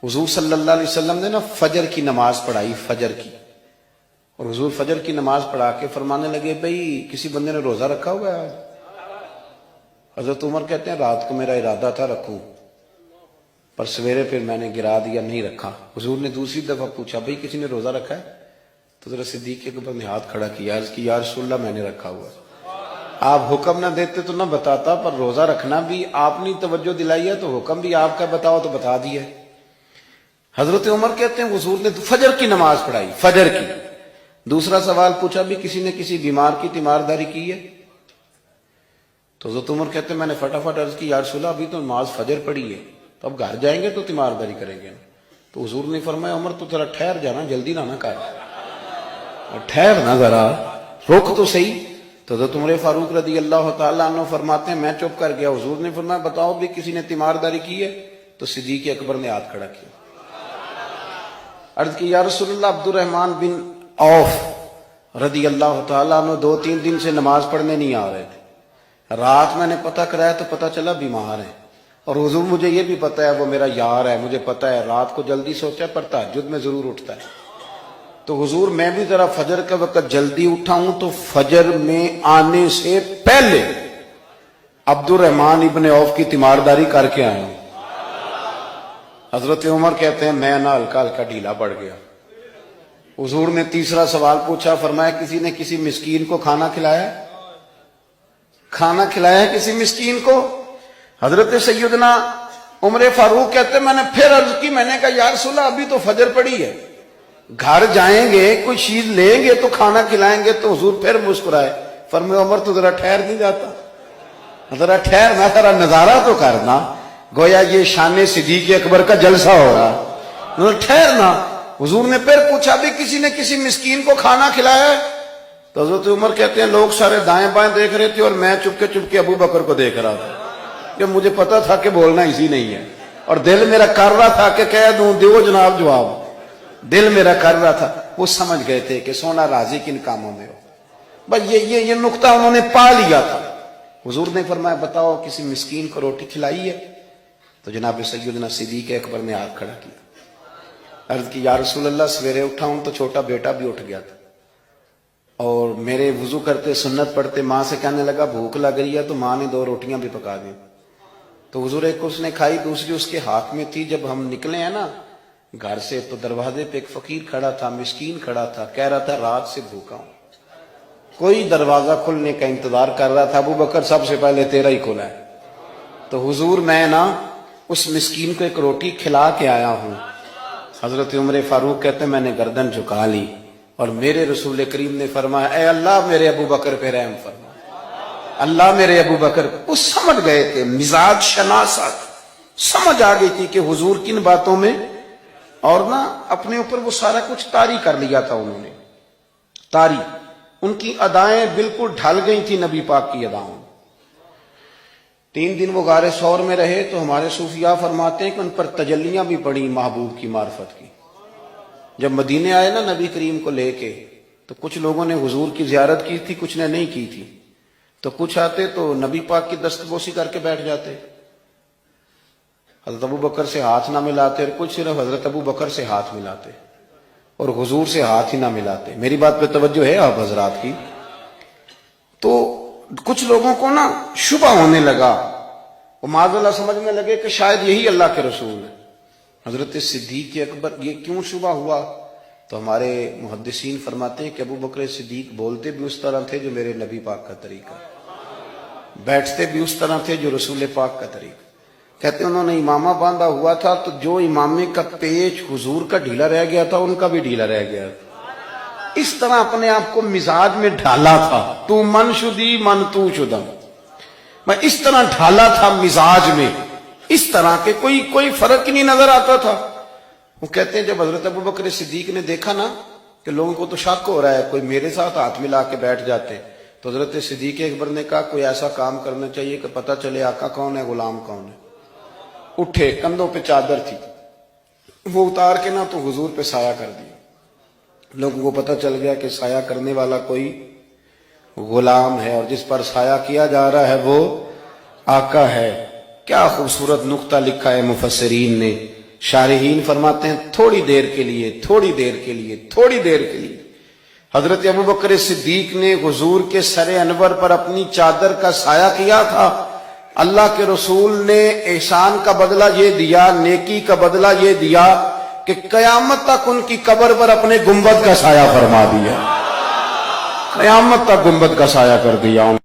حضور صلی اللہ علیہ وسلم نے نا فجر کی نماز پڑھائی، فجر کی، اور حضور فجر کی نماز پڑھا کے فرمانے لگے بھئی کسی بندے نے روزہ رکھا ہوا ہے آج؟ حضرت عمر کہتے ہیں رات کو میرا ارادہ تھا رکھوں، پر سویرے پھر میں نے گرا دیا، نہیں رکھا۔ حضور نے دوسری دفعہ پوچھا بھئی کسی نے روزہ رکھا ہے؟ تو حضرت صدیق اکبر نے ہاتھ کھڑا کیا، عرض کی یا رسول اللہ میں نے رکھا ہوا۔ آپ حکم نہ دیتے تو نہ بتاتا، پر روزہ رکھنا بھی آپ نے توجہ دلائی ہے تو حکم بھی آپ کا بتاؤ تو بتا دیا۔ حضرت عمر کہتے ہیں حضور نے فجر کی نماز پڑھائی، فجر کی۔ دوسرا سوال پوچھا بھی کسی نے کسی بیمار کی تیمارداری کی ہے؟ تو حضرت عمر کہتے ہیں میں نے فٹافٹ عرض کی یا رسول اللہ ابھی تو نماز فجر پڑھی ہے، تو اب گھر جائیں گے تو تیمارداری کریں گے۔ تو حضور نے فرمایا عمر تو ذرا ٹھہر جانا، جلدی نہ کر، ٹھہر نہ ذرا، رک تو صحیح۔ تو حضرت عمر فاروق رضی اللہ تعالیٰ عنہ فرماتے ہیں میں چپ کر گیا۔ حضور نے فرمایا بتاؤ بھی کسی نے تیمارداری کی ہے؟ تو صدیق اکبر نے ہاتھ کھڑا کیا، عرض کی یا رسول اللہ عبد الرحمن بن عوف رضی اللہ تعالیٰ عنہ 2-3 دن سے نماز پڑھنے نہیں آ رہے تھے، رات میں نے پتہ کرایا تو پتہ چلا بیمار ہیں، اور حضور مجھے یہ بھی پتہ ہے وہ میرا یار ہے، مجھے پتہ ہے رات کو جلدی سوچا پر تہجد میں ضرور اٹھتا ہے، تو حضور میں بھی ذرا فجر کے وقت جلدی اٹھا ہوں تو فجر میں آنے سے پہلے عبد الرحمن ابن عوف کی تیمارداری کر کے آیا ہوں۔ حضرت عمر کہتے ہیں میں نہ ہلکا ہلکا ڈھیلا پڑ گیا۔ حضور نے تیسرا سوال پوچھا، فرمایا کسی نے کسی مسکین کو کھانا کھلایا؟ کھانا کھلایا ہے کسی مسکین کو؟ حضرت سیدنا عمر فاروق کہتے ہیں میں نے پھر عرض کی، میں نے کہا یا رسول اللہ ابھی تو فجر پڑی ہے، گھر جائیں گے کوئی چیز لیں گے تو کھانا کھلائیں گے۔ تو حضور پھر مسکرائے، فرمایا عمر تو ذرا ٹھہر نہیں جاتا، ذرا ٹھہرنا، ذرا نظارہ تو کرنا، گویا یہ شان صدیق اکبر کا جلسہ ہو رہا، ٹھہرنا۔ حضور نے پھر پوچھا بھی کسی نے کسی مسکین کو کھانا کھلایا ہے؟ تو حضرت عمر کہتے ہیں لوگ سارے دائیں بائیں دیکھ رہے تھے اور میں چپ کے ابو بکر کو دیکھ رہا تھا، کہ مجھے پتا تھا کہ بولنا اسی نہیں ہے، اور دل میرا کر رہا تھا کہ کہہ دوں دیو جناب جواب، دل میرا کر رہا تھا۔ وہ سمجھ گئے تھے کہ سونا راضی کن کاموں میں ہو، بس یہ نقطہ انہوں نے پا لیا تھا۔ حضور نے فرمایا بتاؤ کسی مسکین کو روٹی کھلائی ہے؟ تو جناب سیدنا صدیق اکبر نے ہاتھ کھڑا کیا، عرض کی یا رسول اللہ سویرے اٹھا ہوں تو چھوٹا بیٹا بھی اٹھ گیا تھا، اور میرے وضو کرتے سنت پڑھتے ماں سے کہنے لگا بھوک لگ رہی ہے، تو ماں نے 2 روٹیاں بھی پکا دی، تو حضور ایک اس نے کھائی، دوسری اس کے ہاتھ میں تھی۔ جب ہم نکلے ہیں نا گھر سے تو دروازے پہ ایک فقیر کھڑا تھا، مسکین کھڑا تھا، کہہ رہا تھا رات سے بھوکا ہوں، کوئی دروازہ کھلنے کا انتظار کر رہا تھا، ابو بکر سب سے پہلے تیرا ہی کھلا ہے۔ تو حضور میں نا اس مسکین کو ایک روٹی کھلا کے آیا ہوں۔ حضرت عمر فاروق کہتے ہیں میں نے گردن جھکا لی، اور میرے رسول کریم نے فرمایا اے اللہ میرے ابو بکر پہ رحم فرما، اللہ میرے ابو بکر۔ وہ سمجھ گئے تھے، مزاج شناست سمجھ آ گئی تھی کہ حضور کن باتوں میں، اور نا اپنے اوپر وہ سارا کچھ طاری کر لیا تھا انہوں نے، طاری، ان کی ادائیں بالکل ڈھل گئی تھی نبی پاک کی اداؤں۔ 3 دن وہ غار ثور میں رہے تو ہمارے صوفیاء فرماتے ہیں کہ ان پر تجلیاں بھی پڑی محبوب کی معرفت کی۔ جب مدینے آئے نا نبی کریم کو لے کے، تو کچھ لوگوں نے حضور کی زیارت کی تھی، کچھ نے نہیں کی تھی، تو کچھ آتے تو نبی پاک کی دستبوسی کر کے بیٹھ جاتے، حضرت ابو بکر سے ہاتھ نہ ملاتے، اور کچھ صرف حضرت ابو بکر سے ہاتھ ملاتے اور حضور سے ہاتھ ہی نہ ملاتے۔ میری بات پہ توجہ ہے آپ حضرات کی؟ تو کچھ لوگوں کو نا شبہ ہونے لگا، وہ معاذ اللہ سمجھنے لگے کہ شاید یہی اللہ کے رسول ہے۔ حضرت صدیق اکبر یہ کیوں شبہ ہوا؟ تو ہمارے محدثین فرماتے ہیں کہ ابو بکر صدیق بولتے بھی اس طرح تھے جو میرے نبی پاک کا طریقہ، بیٹھتے بھی اس طرح تھے جو رسول پاک کا طریقہ۔ کہتے ہیں انہوں نے امامہ باندھا ہوا تھا تو جو امامے کا پیچ حضور کا ڈھیلا رہ گیا تھا ان کا بھی ڈھیلا رہ گیا تھا، اس طرح اپنے آپ کو مزاج میں ڈھالا تھا، تو من شدی من تو شدم، میں اس طرح ڈھالا تھا مزاج میں، اس طرح کے کوئی فرق ہی نہیں نظر آتا تھا۔ وہ کہتے ہیں جب حضرت ابو بکر صدیق نے دیکھا نا کہ لوگوں کو تو شک ہو رہا ہے، کوئی میرے ساتھ ہاتھ ملا کے بیٹھ جاتے، تو حضرت صدیق اکبر نے کہا کوئی ایسا کام کرنا چاہیے کہ پتہ چلے آقا کون ہے غلام کون ہے۔ اٹھے، کندھوں پہ چادر تھی، وہ اتار کے نا تو حضور پہ سایہ کر دیا، لوگوں کو پتہ چل گیا کہ سایہ کرنے والا کوئی غلام ہے، اور جس پر سایہ کیا جا رہا ہے وہ آقا ہے۔ کیا خوبصورت نقطہ لکھا ہے مفسرین نے شارحین فرماتے ہیں تھوڑی دیر کے لیے، تھوڑی دیر کے لیے، تھوڑی دیر کے لیے حضرت ابوبکر صدیق نے حضور کے سر انور پر اپنی چادر کا سایہ کیا تھا۔ اللہ کے رسول نے احسان کا بدلہ یہ دیا، نیکی کا بدلہ یہ دیا کہ قیامت تک ان کی قبر پر اپنے گنبد کا سایہ فرما دیا، قیامت تک گنبد کا سایہ کر دیا ان